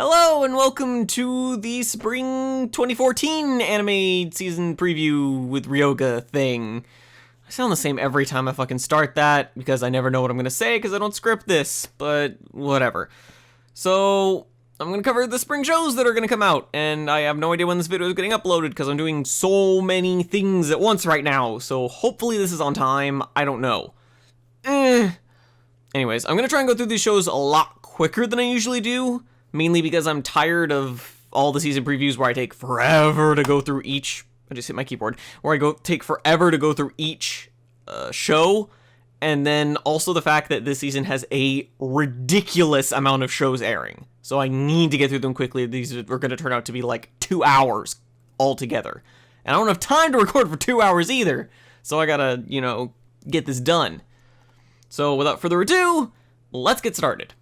Hello and welcome to the Spring 2014 anime season preview with Riyoga thing. I sound the same every time I fucking start that because I never know what I'm gonna say because I don't script this, but whatever. So, I'm gonna cover the spring shows that are gonna come out, and I have no idea when this video is getting uploaded because I'm doing so many things at once right now, so hopefully this is on time. I don't know. Anyways, I'm gonna try and go through these shows a lot quicker than I usually do. Mainly because I'm tired of all the season previews where I take forever to go through each. I just hit my keyboard. Where I take forever to go through each show, and then also the fact that this season has a ridiculous amount of shows airing. So I need to get through them quickly. These are going to turn out to be like 2 hours altogether, and I don't have time to record for 2 hours either. So I gotta, get this done. So without further ado, let's get started.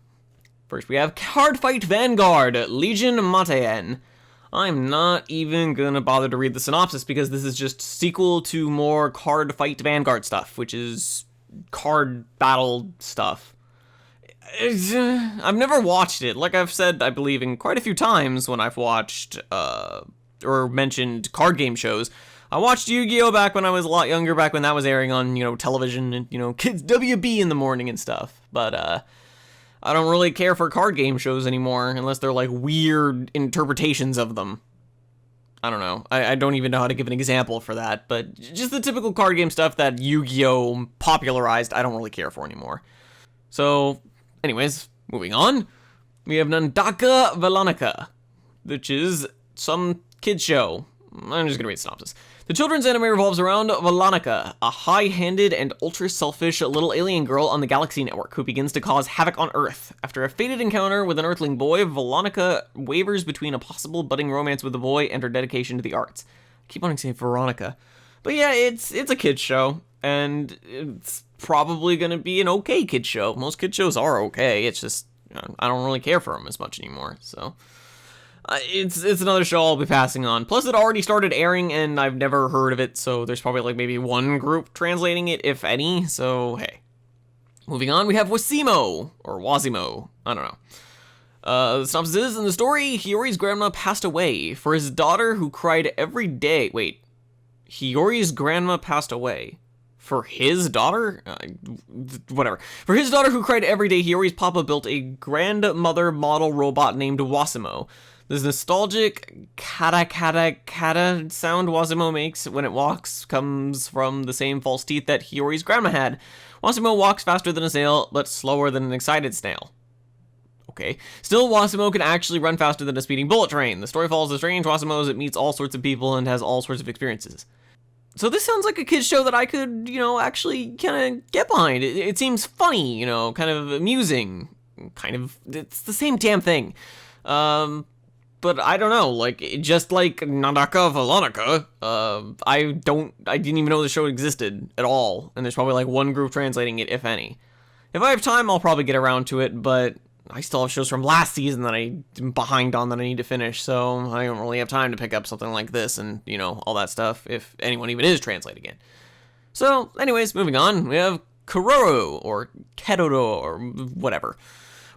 First, we have Cardfight Vanguard, Legion Matean. I'm not even gonna bother to read the synopsis because this is just sequel to more Cardfight Vanguard stuff, which is card battle stuff. I've never watched it. Like I've said, I believe, in quite a few times when I've watched, or mentioned card game shows. I watched Yu-Gi-Oh! Back when I was a lot younger, back when that was airing on, television and, Kids WB in the morning and stuff. But, I don't really care for card game shows anymore, unless they're like weird interpretations of them. I don't know. I don't even know how to give an example for that, but just the typical card game stuff that Yu-Gi-Oh! Popularized, I don't really care for anymore. So, anyways, moving on. We have Nandaka Veronica, which is some kid's show. I'm just gonna read the synopsis. The children's anime revolves around Veronica, a high-handed and ultra-selfish little alien girl on the Galaxy Network who begins to cause havoc on Earth. After a fated encounter with an Earthling boy, Veronica wavers between a possible budding romance with the boy and her dedication to the arts. I keep wanting to say Veronica. But yeah, it's a kid's show, and it's probably gonna be an okay kid's show. Most kid's shows are okay, it's just, I don't really care for them as much anymore, so... It's another show I'll be passing on. Plus, it already started airing, and I've never heard of it, so there's probably, like, maybe one group translating it, if any, so hey. Moving on, we have Wasimo, or Wasimo, I don't know. The synopsis is, in the story, Hiyori's grandma passed away. For his daughter, who cried every day... Wait. Hiyori's grandma passed away. For his daughter? Whatever. For his daughter, who cried every day, Hiyori's papa built a grandmother model robot named Wasimo. This nostalgic kata sound Wasimo makes when it walks comes from the same false teeth that Hiyori's grandma had. Wasimo walks faster than a snail, but slower than an excited snail. Okay. Still, Wasimo can actually run faster than a speeding bullet train. The story follows the strange Wasimo as it meets all sorts of people and has all sorts of experiences. So this sounds like a kid's show that I could, actually kind of get behind. It seems funny, kind of amusing. It's the same damn thing. But I don't know, just like Nandaka Veronica, I didn't even know the show existed at all, and there's probably like one group translating it, if any. If I have time, I'll probably get around to it, but I still have shows from last season that I'm behind on that I need to finish, so I don't really have time to pick up something like this and, all that stuff, if anyone even is translating it. So, anyways, moving on, we have Kororo, or Keroro, or whatever.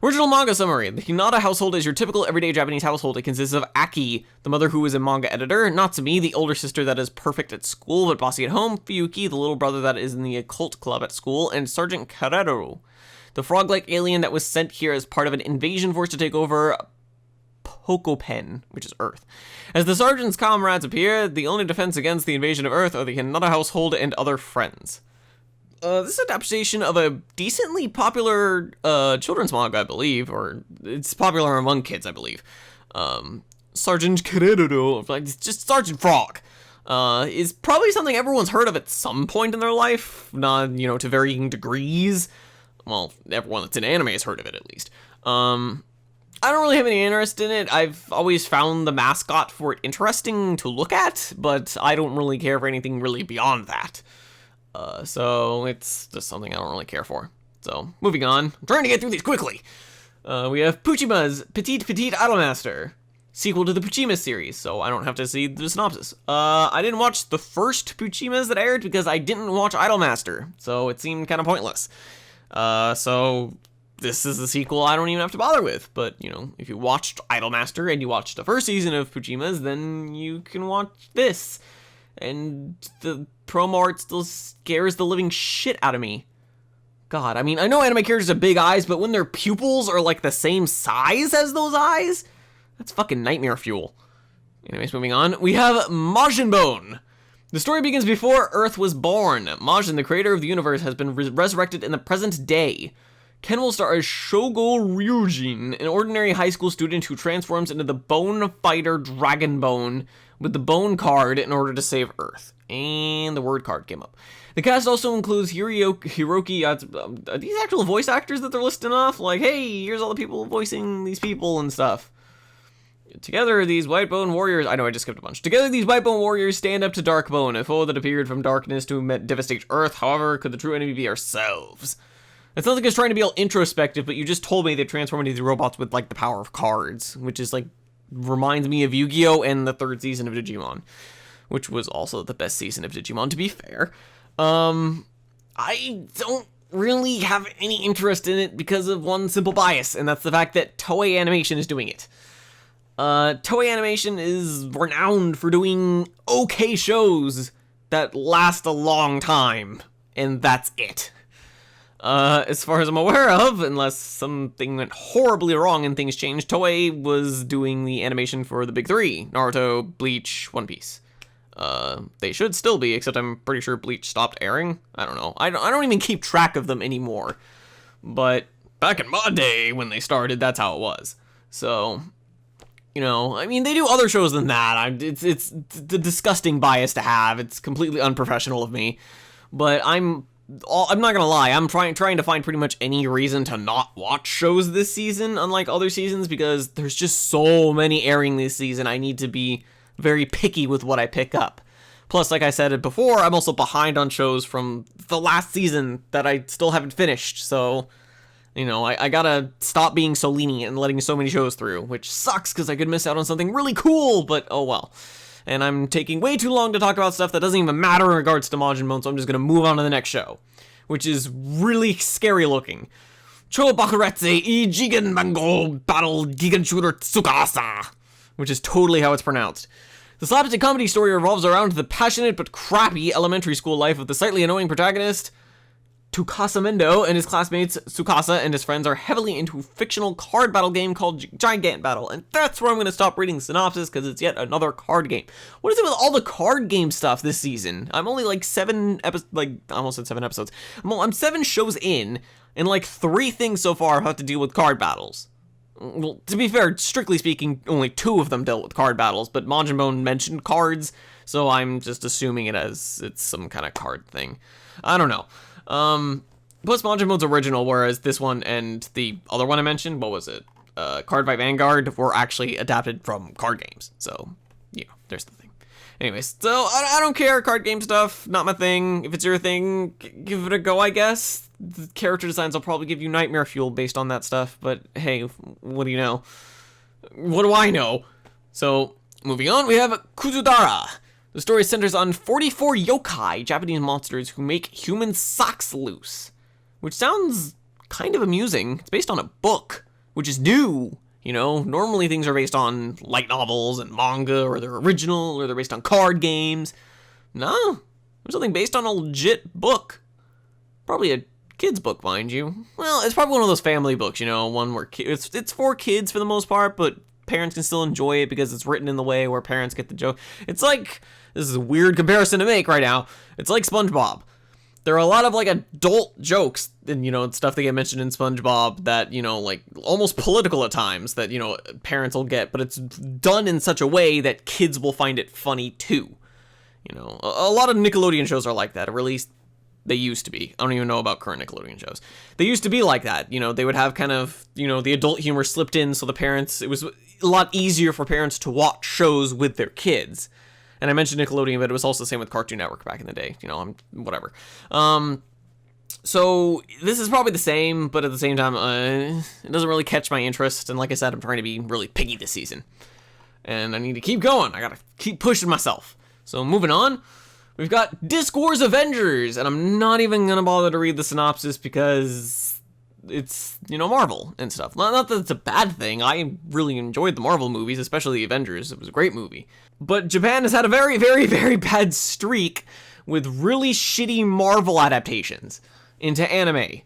Original manga summary. The Hinata household is your typical everyday Japanese household. It consists of Aki, the mother who is a manga editor, Natsumi, the older sister that is perfect at school but bossy at home, Fuyuki, the little brother that is in the occult club at school, and Sergeant Karero, the frog-like alien that was sent here as part of an invasion force to take over Pokopen, which is Earth. As the sergeant's comrades appear, the only defense against the invasion of Earth are the Hinata household and other friends. This is an adaptation of a decently popular children's manga, I believe, or it's popular among kids, I believe. Sergeant Karero, just Sergeant Frog, is probably something everyone's heard of at some point in their life, not, to varying degrees. Well, everyone that's in anime has heard of it, at least. I don't really have any interest in it. I've always found the mascot for it interesting to look at, but I don't really care for anything really beyond that. So it's just something I don't really care for. So, moving on. I'm trying to get through these quickly. We have Puchima's Petite Idolmaster, sequel to the Puchima series, so I don't have to see the synopsis. I didn't watch the first Puchimas that aired because I didn't watch Idolmaster, so it seemed kind of pointless. So this is a sequel I don't even have to bother with. But, you know, if you watched Idolmaster and you watched the first season of Fujima's, then you can watch this. And the promo art still scares the living shit out of me. God, I mean, I know anime characters have big eyes, but when their pupils are like the same size as those eyes, that's fucking nightmare fuel. Anyways, moving on, we have Majin Bone. The story begins before Earth was born. Majin, the creator of the universe, has been resurrected in the present day. Ken will star as Shogo Ryujin, an ordinary high school student who transforms into the Bone Fighter Dragon Bone with the Bone card in order to save Earth. And the word card came up. The cast also includes Hiroki. Are these actual voice actors that they're listing off? Like, hey, here's all the people voicing these people and stuff. Together, these white bone warriors... I know, I just skipped a bunch. Together, these white bone warriors stand up to Darkbone, a foe that appeared from darkness to devastate Earth. However, could the true enemy be ourselves? It sounds like it's trying to be all introspective, but you just told me they transform into these robots with, like, the power of cards, which is, like, reminds me of Yu-Gi-Oh! And the third season of Digimon, which was also the best season of Digimon, to be fair. I don't really have any interest in it because of one simple bias, and that's the fact that Toei Animation is doing it. Toei Animation is renowned for doing okay shows that last a long time, and that's it. As far as I'm aware of, unless something went horribly wrong and things changed, Toei was doing the animation for the big three: Naruto, Bleach, One Piece. They should still be, except I'm pretty sure Bleach stopped airing. I don't know. I don't even keep track of them anymore. But back in my day when they started, that's how it was. So, you know, I mean, they do other shows than that. It's the disgusting bias to have. It's completely unprofessional of me. But I'm not gonna lie. I'm trying to find pretty much any reason to not watch shows this season, unlike other seasons, because there's just so many airing this season. I need to be very picky with what I pick up. Plus, like I said before, I'm also behind on shows from the last season that I still haven't finished. So, you know, I gotta stop being so lenient and letting so many shows through, which sucks because I could miss out on something really cool, but oh well. And I'm taking way too long to talk about stuff that doesn't even matter in regards to Majin Bone, so I'm just gonna move on to the next show, which is really scary looking. Cho Bakuretsu I Gigant Battle Gigant Shooter Tsukasa, which is totally how it's pronounced. The slapstick comedy story revolves around the passionate but crappy elementary school life of the slightly annoying protagonist, Tsukasa Mendo, and his classmates. Tsukasa and his friends are heavily into a fictional card battle game called Gigant Battle, and that's where I'm going to stop reading the synopsis because it's yet another card game. What is it with all the card game stuff this season? I'm only like I almost said 7 episodes. I'm 7 shows in, and like 3 things so far have to deal with card battles. Well, to be fair, strictly speaking, only 2 of them dealt with card battles, but Majin Bone mentioned cards, so I'm just assuming it's some kind of card thing. I don't know. Plus Majin Bone's original, whereas this one and the other one I mentioned, what was it? Cardfight Vanguard, were actually adapted from card games. So, yeah, there's the thing. Anyways, so I don't care, card game stuff, not my thing. If it's your thing, give it a go, I guess. The character designs will probably give you nightmare fuel based on that stuff, but hey, what do you know? What do I know? So, moving on, we have Kududhara. The story centers on 44 yokai, Japanese monsters who make human socks loose, which sounds kind of amusing. It's based on a book, which is new. You know, normally things are based on light novels and manga, or they're original, or they're based on card games. No, there's something based on a legit book. Probably a kid's book, mind you. Well, it's probably one of those family books, you know, one where it's for kids for the most part, but parents can still enjoy it because it's written in the way where parents get the joke. It's like, this is a weird comparison to make right now. It's like SpongeBob. There are a lot of like adult jokes and, you know, stuff that get mentioned in SpongeBob that, you know, like almost political at times that, you know, parents will get, but it's done in such a way that kids will find it funny too. You know, a lot of Nickelodeon shows are like that, or at least they used to be. I don't even know about current Nickelodeon shows. They used to be like that. You know, they would have kind of, you know, the adult humor slipped in so the parents, it was a lot easier for parents to watch shows with their kids. And I mentioned Nickelodeon, but it was also the same with Cartoon Network back in the day. You know, whatever. So this is probably the same, but at the same time, it doesn't really catch my interest. And like I said, I'm trying to be really picky this season. And I need to keep going. I gotta keep pushing myself. So moving on. We've got Discourse Avengers, and I'm not even gonna bother to read the synopsis because it's, Marvel and stuff. Not that it's a bad thing. I really enjoyed the Marvel movies, especially the Avengers. It was a great movie. But Japan has had a very, very, very bad streak with really shitty Marvel adaptations into anime.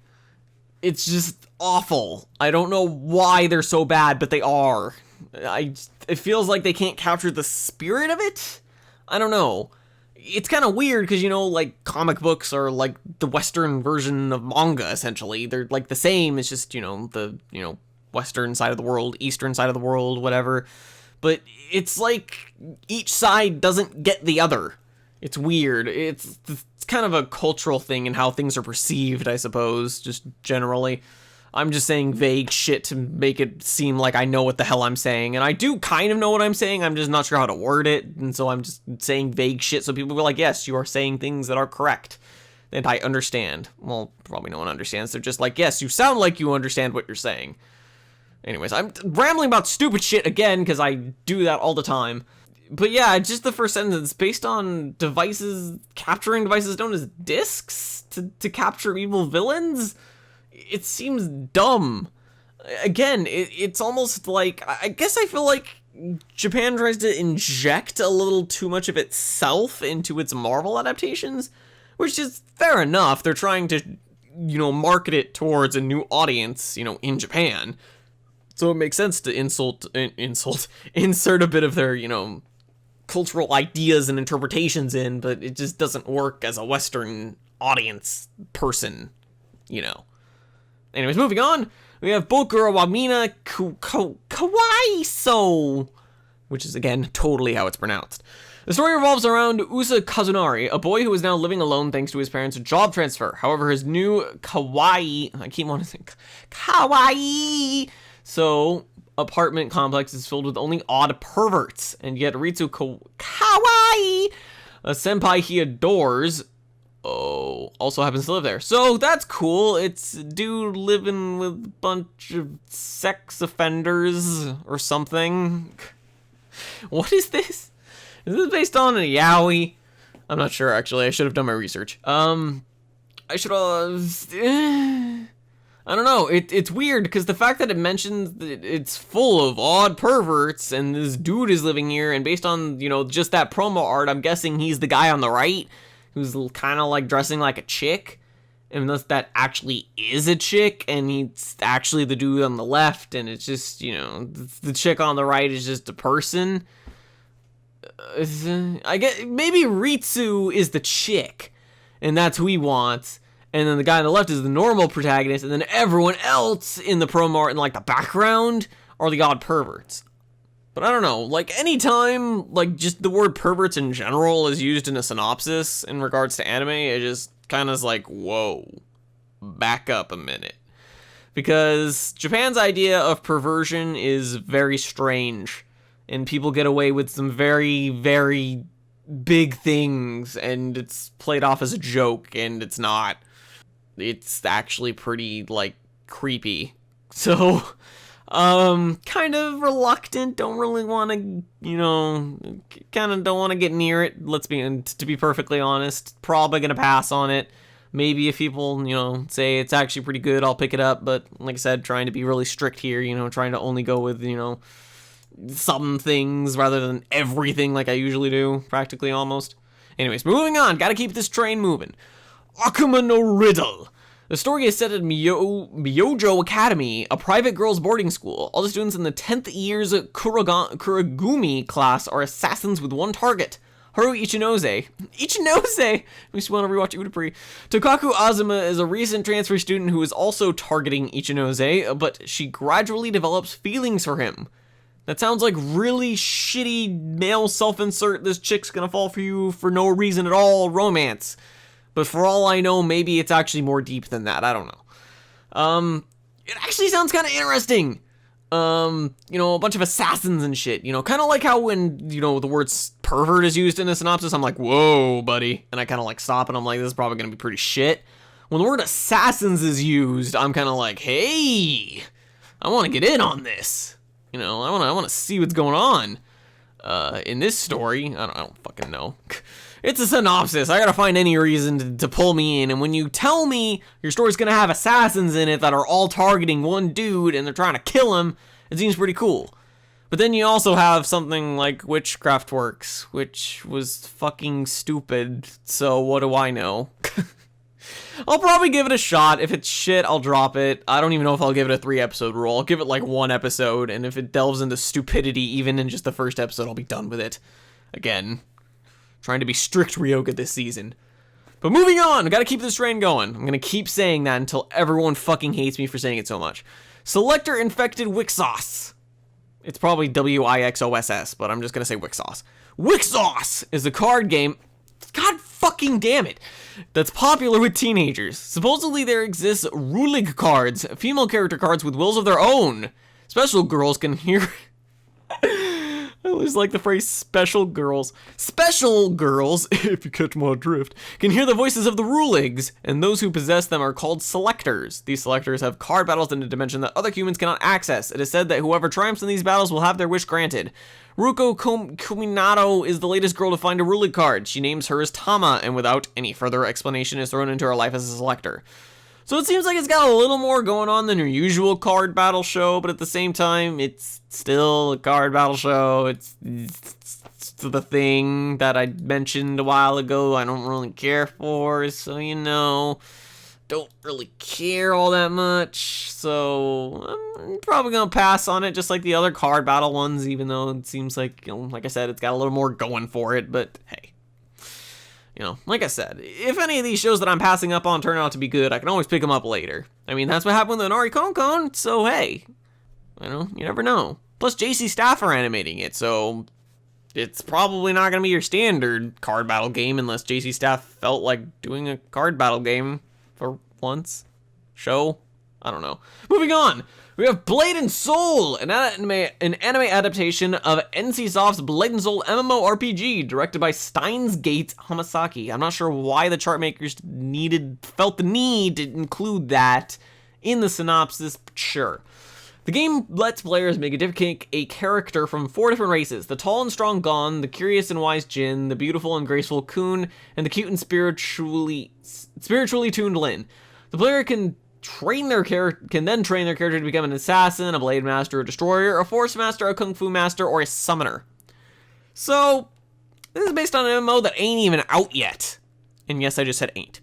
It's just awful. I don't know why they're so bad, but they are. It feels like they can't capture the spirit of it. I don't know. It's kind of weird because, like, comic books are like the Western version of manga, essentially. They're like the same. It's just, the, Western side of the world, Eastern side of the world, whatever. But it's like each side doesn't get the other. It's weird. It's kind of a cultural thing in how things are perceived, I suppose, just generally. I'm just saying vague shit to make it seem like I know what the hell I'm saying. And I do kind of know what I'm saying, I'm just not sure how to word it. And so I'm just saying vague shit so people are like, yes, you are saying things that are correct. And I understand. Well, probably no one understands. They're just like, yes, you sound like you understand what you're saying. Anyways, I'm rambling about stupid shit again, because I do that all the time. But yeah, just the first sentence, based on capturing devices known as discs to capture evil villains? It seems dumb. Again, it's almost like, I guess I feel like Japan tries to inject a little too much of itself into its Marvel adaptations, which is fair enough. They're trying to, market it towards a new audience, in Japan. So it makes sense to insert a bit of their, cultural ideas and interpretations in, but it just doesn't work as a Western audience person, Anyways, moving on, we have Bokura wa Mina Kawaii So, which is, again, totally how it's pronounced. The story revolves around Usa Kazunari, a boy who is now living alone thanks to his parents' job transfer. However, his new Kawaii, I keep wanting to think, Kawaii So apartment complex is filled with only odd perverts, and yet Ritsu Kawaii, a senpai he adores, also happens to live there. So that's cool. It's a dude living with a bunch of sex offenders or something. What is this? Is this based on a yaoi? I'm not sure, actually. I should have done my research. I should I don't know. It's weird because the fact that it mentions that it's full of odd perverts and this dude is living here, and based on, just that promo art, I'm guessing he's the guy on the right who's kind of like dressing like a chick, unless that actually is a chick and he's actually the dude on the left, and it's just, the chick on the right is just a person. I guess maybe Ritsu is the chick and that's who he wants, and then the guy on the left is the normal protagonist, and then everyone else in the promo art in like the background are the odd perverts. But I don't know, like, anytime, like, just the word perverts in general is used in a synopsis in regards to anime, it just kind of is like, whoa, back up a minute. Because Japan's idea of perversion is very strange, and people get away with some very, very big things, and it's played off as a joke, and it's not. It's actually pretty, like, creepy. So kind of reluctant, don't really want to, kind of don't want to get near it, to be perfectly honest. Probably gonna pass on it. Maybe if people, say it's actually pretty good, I'll pick it up, but like I said, trying to be really strict here, trying to only go with, some things rather than everything like I usually do, practically almost. Anyways, moving on, gotta keep this train moving. Okuma no Riddle. The story is set at Myojo Academy, a private girls' boarding school. All the students in the 10th year's Kuragumi class are assassins with one target. Haru Ichinose. Ichinose! Makes me want to rewatch Udapri. Tokaku Azuma is a recent transfer student who is also targeting Ichinose, but she gradually develops feelings for him. That sounds like really shitty male self-insert, this chick's gonna fall for you for no reason at all romance. But for all I know, maybe it's actually more deep than that. I don't know. It actually sounds kind of interesting. A bunch of assassins and shit. Kind of like how when, the word pervert is used in a synopsis, I'm like, whoa, buddy. And I kind of like stop and I'm like, this is probably going to be pretty shit. When the word assassins is used, I'm kind of like, hey, I want to get in on this. I want to see what's going on. In this story, I don't fucking know. It's a synopsis. I gotta find any reason to pull me in, and when you tell me your story's gonna have assassins in it that are all targeting one dude and they're trying to kill him, it seems pretty cool. But then you also have something like Witchcraft Works, which was fucking stupid, so what do I know? I'll probably give it a shot. If it's shit, I'll drop it. I don't even know if I'll give it a 3-episode rule. I'll give it like 1 episode, and if it delves into stupidity even in just the first episode, I'll be done with it. Again, trying to be strict Riyoga this season. But moving on, I gotta keep this train going. I'm gonna keep saying that until everyone fucking hates me for saying it so much. Selector Infected Wixos. It's probably Wixoss, but I'm just gonna say Wixos. Wixos is a card game, god fucking damn it, that's popular with teenagers. Supposedly there exists Rulig cards, female character cards with wills of their own. Special girls can hear... I always like the phrase special girls. Special girls, if you catch my drift, can hear the voices of the Ruligs, and those who possess them are called selectors. These selectors have card battles in a dimension that other humans cannot access. It is said that whoever triumphs in these battles will have their wish granted. Ruko Kuminato is the latest girl to find a Rulig card. She names hers Tama, and without any further explanation is thrown into her life as a selector. So it seems like it's got a little more going on than your usual card battle show, but at the same time, it's still a card battle show. It's the thing that I mentioned a while ago I don't really care for, so you know, don't really care all that much. So I'm probably gonna pass on it, just like the other card battle ones, even though it seems like, you know, like I said, it's got a little more going for it, but hey. You know, like I said, if any of these shows that I'm passing up on turn out to be good, I can always pick them up later. I mean, that's what happened with Inari Konkon, so hey, you know, you never know. Plus, JC Staff are animating it, so it's probably not going to be your standard card battle game unless JC Staff felt like doing a card battle game for once. Show? I don't know. Moving on! We have Blade and Soul, an anime adaptation of NCSoft's Blade and Soul MMORPG, directed by Steins Gate Hamasaki. I'm not sure why the chart makers felt the need to include that in the synopsis, but sure. The game lets players make a character from 4 different races: the tall and strong Gon, the curious and wise Jin, the beautiful and graceful Kun, and the cute and spiritually tuned Lin. The player can then train their character to become an assassin, a blade master, a destroyer, a force master, a kung fu master, or a summoner. So, this is based on an MMO that ain't even out yet. And yes, I just said ain't.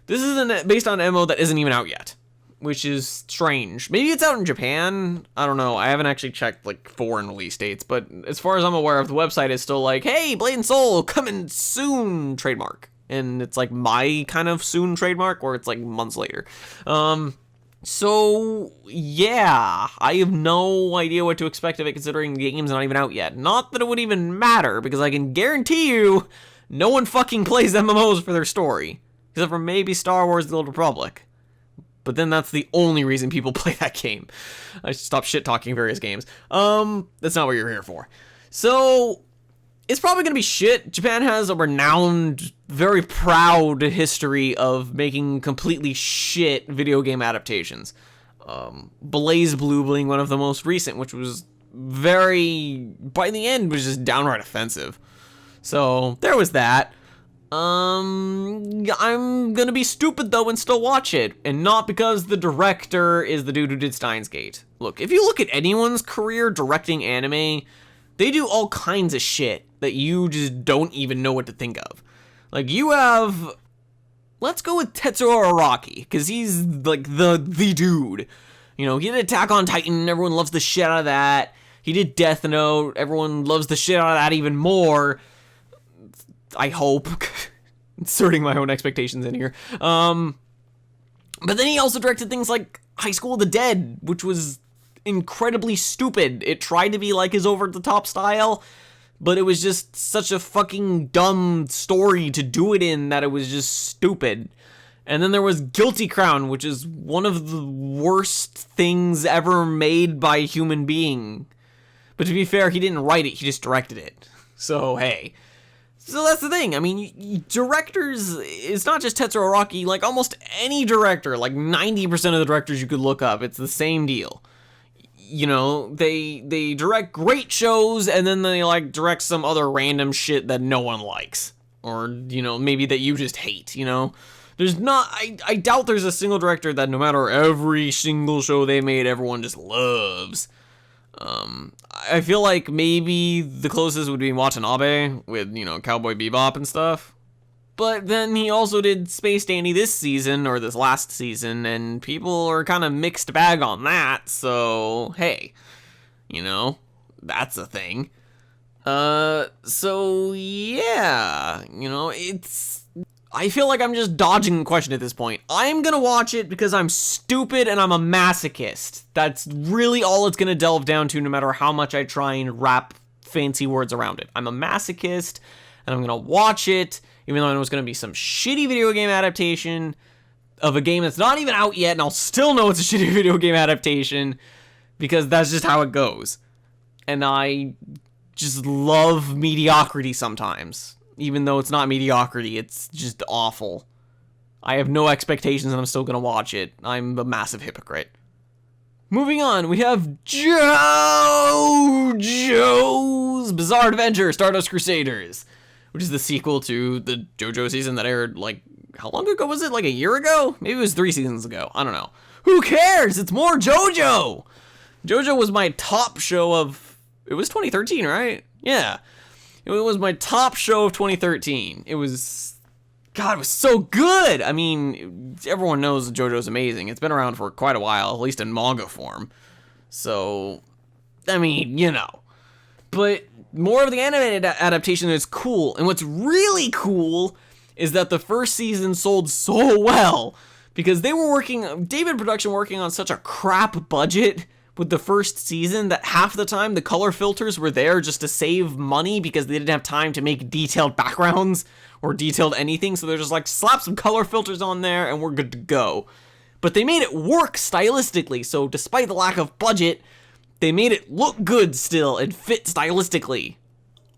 This is based on an MMO that isn't even out yet, which is strange. Maybe it's out in Japan? I don't know. I haven't actually checked like foreign release dates, but as far as I'm aware of, the website is still like, hey, Blade and Soul, coming soon, trademark. And it's like my kind of soon trademark, or it's like months later. So yeah, I have no idea what to expect of it considering the game's not even out yet. Not that it would even matter, because I can guarantee you no one fucking plays MMOs for their story. Except for maybe Star Wars The Old Republic. But then that's the only reason people play that game. I should stop shit-talking various games. That's not what you're here for. So it's probably going to be shit. Japan has a renowned, very proud history of making completely shit video game adaptations. Blaze Blue being one of the most recent, which was by the end, was just downright offensive. So there was that. I'm gonna be stupid though and still watch it, and not because the director is the dude who did Steins Gate. Look, if you look at anyone's career directing anime, they do all kinds of shit that you just don't even know what to think of. Like, you have... Let's go with Tetsuo Araki, because he's, like, the dude. You know, he did Attack on Titan, everyone loves the shit out of that. He did Death Note, everyone loves the shit out of that even more. I hope. Inserting my own expectations in here. But then he also directed things like High School of the Dead, which was incredibly stupid. It tried to be like his over-the-top style, but it was just such a fucking dumb story to do it in that it was just stupid. And then there was Guilty Crown, which is one of the worst things ever made by a human being. But to be fair, he didn't write it, he just directed it. So, hey. So that's the thing, I mean, directors, it's not just Tetsuo Araki, like almost any director, like 90% of the directors you could look up, it's the same deal. you know, they direct great shows, and then they, like, direct some other random shit that no one likes. Or, you know, maybe that you just hate, you know? There's not, I doubt there's a single director that no matter every single show they made, everyone just loves. I feel like maybe the closest would be Watanabe with, you know, Cowboy Bebop and stuff. But then he also did Space Dandy this season, or this last season, and people are kind of mixed bag on that, so, hey, you know, that's a thing. So, yeah, you know, I feel like I'm just dodging the question at this point. I'm gonna watch it because I'm stupid and I'm a masochist. That's really all it's gonna delve down to, no matter how much I try and wrap fancy words around it. I'm a masochist, and I'm gonna watch it, even though I know it's gonna be some shitty video game adaptation of a game that's not even out yet, and I'll still know it's a shitty video game adaptation, because that's just how it goes. And I just love mediocrity sometimes. Even though it's not mediocrity, it's just awful. I have no expectations and I'm still gonna watch it. I'm a massive hypocrite. Moving on, we have JoJo's Bizarre Adventure Stardust Crusaders, which is the sequel to the JoJo season that aired, like, how long ago was it? Like a year ago? Maybe it was 3 seasons ago. I don't know. Who cares? It's more JoJo! JoJo was my top show of... It was 2013, right? Yeah. It was my top show of 2013. It was... God, it was so good! I mean, everyone knows JoJo's amazing. It's been around for quite a while, at least in manga form. So, I mean, you know. But more of the animated adaptation is cool. And what's really cool is that the first season sold so well. Because they were David Production working on such a crap budget with the first season that half the time the color filters were there just to save money because they didn't have time to make detailed backgrounds or detailed anything. So they're just like, slap some color filters on there and we're good to go. But they made it work stylistically. So despite the lack of budget, they made it look good still and fit stylistically.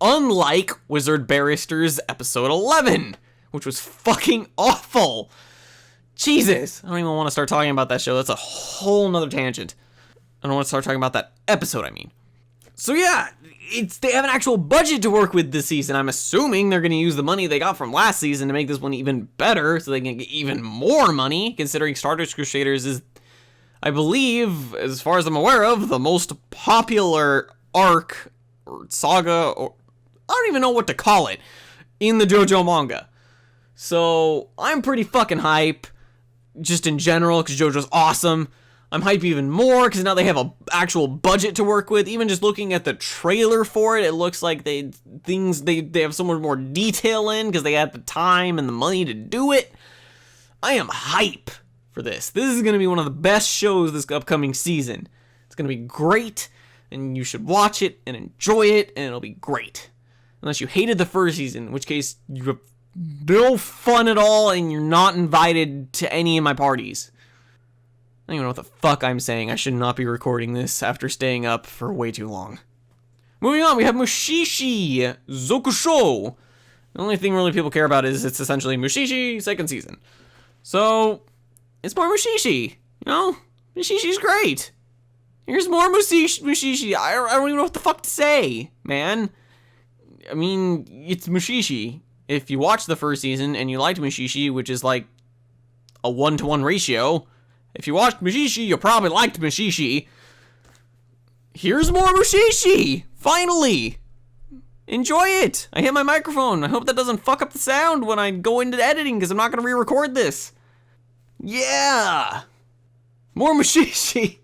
Unlike Wizard Barrister's episode 11, which was fucking awful. Jesus, I don't even want to start talking about that show. That's a whole nother tangent. I don't want to start talking about that episode, I mean. So yeah, they have an actual budget to work with this season. I'm assuming they're going to use the money they got from last season to make this one even better, so they can get even more money, considering Stardust Crusaders is, I believe, as far as I'm aware of, the most popular arc, or saga, or I don't even know what to call it, in the JoJo manga. So, I'm pretty fucking hype, just in general, because JoJo's awesome. I'm hype even more because now they have an actual budget to work with. Even just looking at the trailer for it, it looks like they have so much more detail in because they had the time and the money to do it. I am hype for this. This is going to be one of the best shows this upcoming season. It's going to be great, and you should watch it and enjoy it, and it'll be great. Unless you hated the first season, in which case you have no fun at all, and you're not invited to any of my parties. I don't even know what the fuck I'm saying. I should not be recording this after staying up for way too long. Moving on, we have Mushishi Zokusho. The only thing really people care about is it's essentially Mushishi second season. So, it's more Mushishi. You know? Mushishi's great. Here's more Mushishi. I don't even know what the fuck to say, man. I mean, it's Mushishi. If you watched the first season and you liked Mushishi, which is like a 1-to-1 ratio... If you watched Mushishi, you probably liked Mushishi. Here's more Mushishi! Finally! Enjoy it! I hit my microphone. I hope that doesn't fuck up the sound when I go into editing, because I'm not going to re-record this. Yeah! More Mushishi!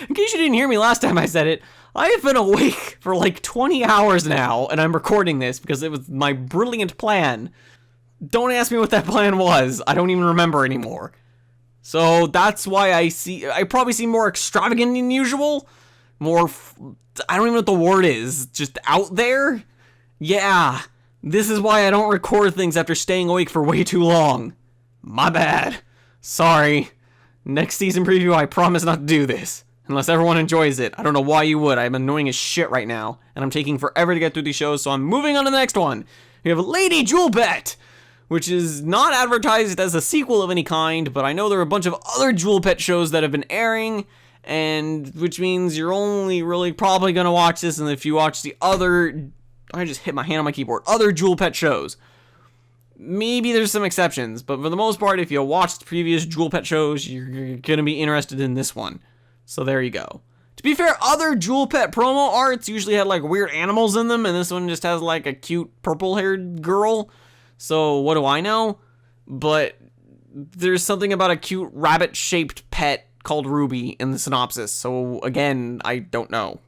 In case you didn't hear me last time I said it, I have been awake for like 20 hours now, and I'm recording this because it was my brilliant plan. Don't ask me what that plan was. I don't even remember anymore. So that's why I probably seem more extravagant than usual. More, I don't even know what the word is. Just out there? Yeah. This is why I don't record things after staying awake for way too long. My bad. Sorry. Next season preview, I promise not to do this. Unless everyone enjoys it. I don't know why you would. I'm annoying as shit right now. And I'm taking forever to get through these shows, so I'm moving on to the next one. We have Lady Jewel Bet, which is not advertised as a sequel of any kind, but I know there are a bunch of other Jewel Pet shows that have been airing, and which means you're only really probably gonna watch this, and if you watch the other, I just hit my hand on my keyboard, other Jewel Pet shows. Maybe there's some exceptions, but for the most part, if you watched previous Jewel Pet shows, you're gonna be interested in this one. So there you go. To be fair, other Jewel Pet promo arts usually had like weird animals in them, and this one just has like a cute purple-haired girl. So what do I know? But there's something about a cute rabbit-shaped pet called Ruby in the synopsis. So again, I don't know.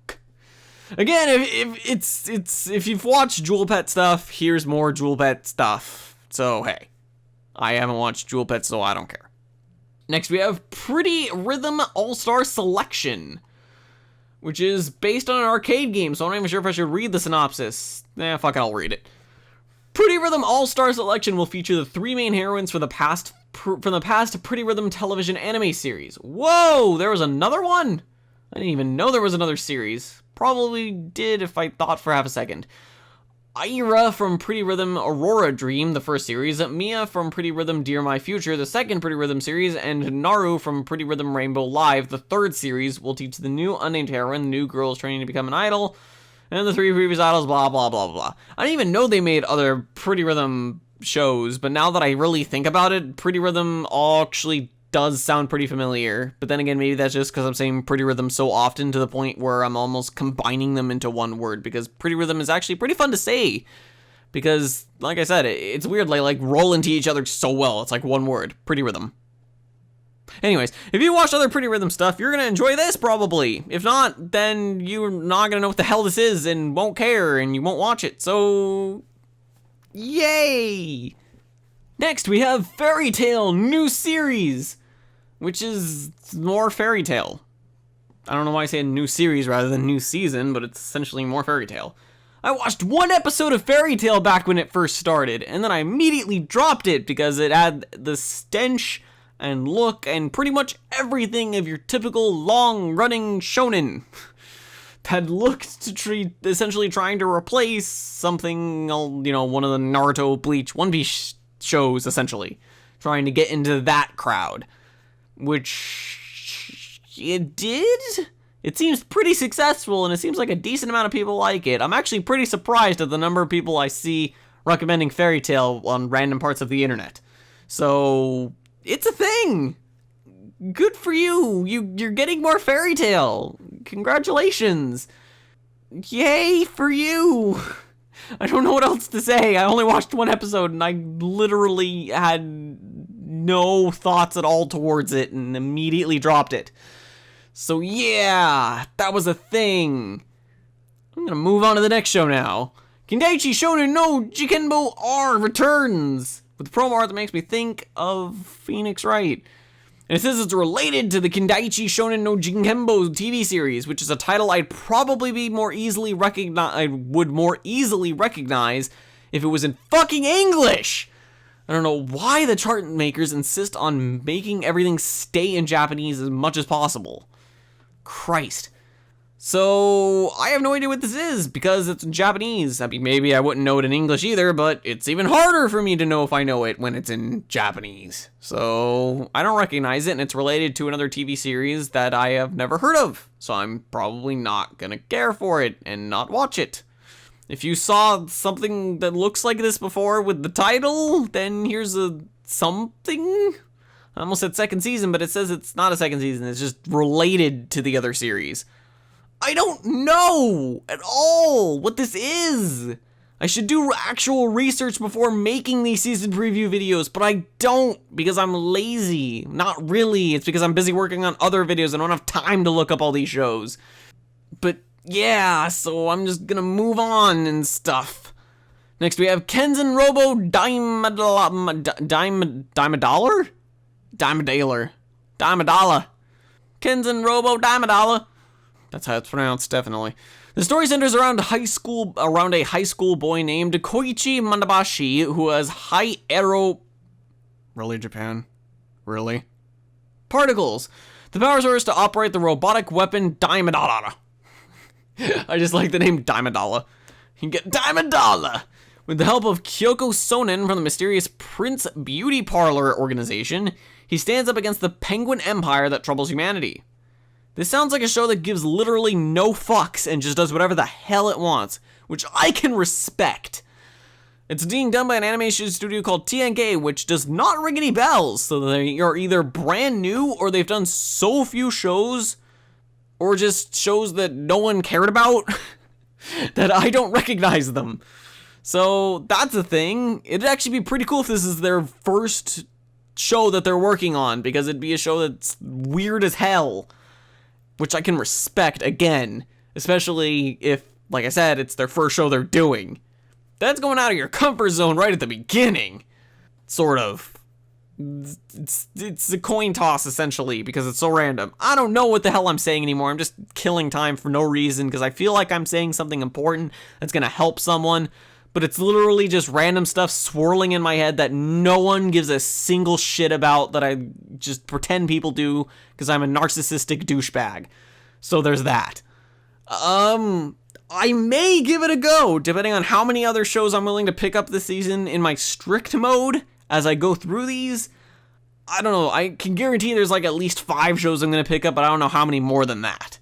Again, if you've watched Jewel Pet stuff, here's more Jewel Pet stuff. So hey, I haven't watched Jewel Pet, so I don't care. Next we have Pretty Rhythm All-Star Selection, which is based on an arcade game, so I'm not even sure if I should read the synopsis. Fuck it, I'll read it. Pretty Rhythm All-Star Selection will feature the 3 main heroines from the past Pretty Rhythm television anime series. Whoa, there was another one? I didn't even know there was another series. Probably did if I thought for half a second. Aira from Pretty Rhythm Aurora Dream, the first series, Mia from Pretty Rhythm Dear My Future, the second Pretty Rhythm series, and Naru from Pretty Rhythm Rainbow Live, the third series, will teach the new unnamed heroine, the new girls training to become an idol, and the 3 previous idols, blah, blah, blah, blah. I didn't even know they made other Pretty Rhythm shows, but now that I really think about it, Pretty Rhythm actually does sound pretty familiar. But then again, maybe that's just because I'm saying Pretty Rhythm so often to the point where I'm almost combining them into one word, because Pretty Rhythm is actually pretty fun to say. Because, like I said, it's weird, like roll into each other so well. It's like one word, Pretty Rhythm. Anyways, if you watch other Pretty Rhythm stuff, you're gonna enjoy this probably. If not, then you're not gonna know what the hell this is and won't care and you won't watch it. So, yay! Next, we have Fairy Tail new series, which is more Fairy Tail. I don't know why I say a new series rather than new season, but it's essentially more Fairy Tail. I watched 1 episode of Fairy Tail back when it first started, and then I immediately dropped it because it had the stench and look and pretty much everything of your typical long-running shonen that looked to essentially trying to replace something, one of the Naruto, Bleach, One Piece shows, essentially. Trying to get into that crowd. Which it did? It seems pretty successful, and it seems like a decent amount of people like it. I'm actually pretty surprised at the number of people I see recommending Fairy Tail on random parts of the internet. So, it's a thing! Good for you! You're getting more Fairy Tail! Congratulations! Yay for you! I don't know what else to say. I only watched 1 episode, and I literally had no thoughts at all towards it, and immediately dropped it. So yeah, that was a thing. I'm gonna move on to the next show now. Kindaichi Shonen no Jikenbo R returns with a promo art that makes me think of Phoenix Wright. And it says it's related to the Kindaichi Shonen no Jikenbo TV series, which is a title I'd probably more easily recognize if it was in fucking English. I don't know why the chart makers insist on making everything stay in Japanese as much as possible. Christ. So, I have no idea what this is, because it's in Japanese. I mean, maybe I wouldn't know it in English either, but it's even harder for me to know if I know it when it's in Japanese. So, I don't recognize it, and it's related to another TV series that I have never heard of. So, I'm probably not gonna care for it, and not watch it. If you saw something that looks like this before with the title, then here's something. I almost said second season, but it says it's not a second season. It's just related to the other series. I don't know at all what this is. I should do actual research before making these season preview videos, but I don't because I'm lazy. Not really. It's because I'm busy working on other videos and I don't have time to look up all these shows. But yeah, so I'm just gonna move on and stuff. Next we have Kenzen Robo Dimadollar? Dimadala. Kenzen Robo Dimadala. That's how it's pronounced, definitely. The story centers around a high school boy named Koichi Mandabashi who has high aero... Really, Japan? Really? Particles. The power source to operate the robotic weapon Dimadala. I just like the name Dimadala. You can get Dimadala! With the help of Kyoko Sonen from the mysterious Prince Beauty Parlor organization, he stands up against the Penguin Empire that troubles humanity. This sounds like a show that gives literally no fucks and just does whatever the hell it wants, which I can respect. It's being done by an animation studio called TNK, which does not ring any bells, so they are either brand new or they've done so few shows, or just shows that no one cared about, that I don't recognize them. So that's a thing. It'd actually be pretty cool if this is their first show that they're working on, because it'd be a show that's weird as hell, which I can respect again, especially if, like I said, it's their first show they're doing. That's going out of your comfort zone right at the beginning. Sort of. It's a coin toss, essentially, because it's so random. I don't know what the hell I'm saying anymore. I'm just killing time for no reason, because I feel like I'm saying something important that's going to help someone, but it's literally just random stuff swirling in my head that no one gives a single shit about, that I just pretend people do, because I'm a narcissistic douchebag. So there's that. I may give it a go, depending on how many other shows I'm willing to pick up this season in my strict mode as I go through these. I don't know, I can guarantee there's like at least 5 shows I'm going to pick up, but I don't know how many more than that.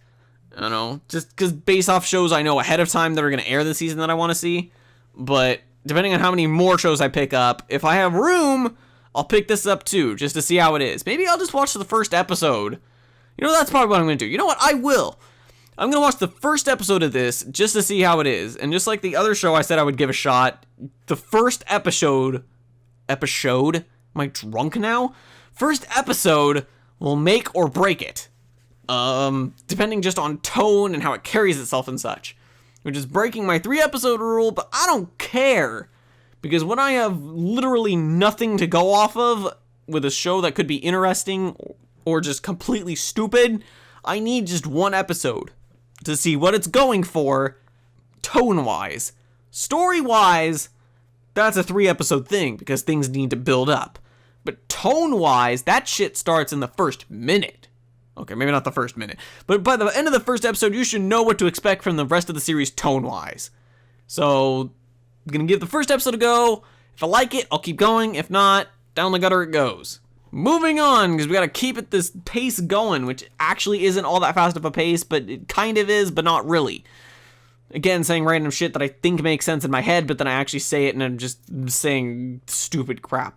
I don't know, just because based off shows I know ahead of time that are going to air this season that I want to see. But depending on how many more shows I pick up, if I have room, I'll pick this up too, just to see how it is. Maybe I'll just watch the first episode. You know, that's probably what I'm going to do. You know what, I will. I'm going to watch the first episode of this just to see how it is. And just like the other show I said I would give a shot, the first episode, am I drunk now? First episode will make or break it. Depending just on tone and how it carries itself and such. Which is breaking my 3-episode rule, but I don't care. Because when I have literally nothing to go off of with a show that could be interesting or just completely stupid, I need just 1 episode to see what it's going for, tone-wise. Story-wise, that's a 3-episode thing, because things need to build up. But tone-wise, that shit starts in the first minute. Okay, maybe not the first minute, but by the end of the first episode, you should know what to expect from the rest of the series tone-wise. So, I'm gonna give the first episode a go. If I like it, I'll keep going. If not, down the gutter it goes. Moving on, because we gotta keep it this pace going, which actually isn't all that fast of a pace, but it kind of is, but not really. Again, saying random shit that I think makes sense in my head, but then I actually say it and I'm just saying stupid crap.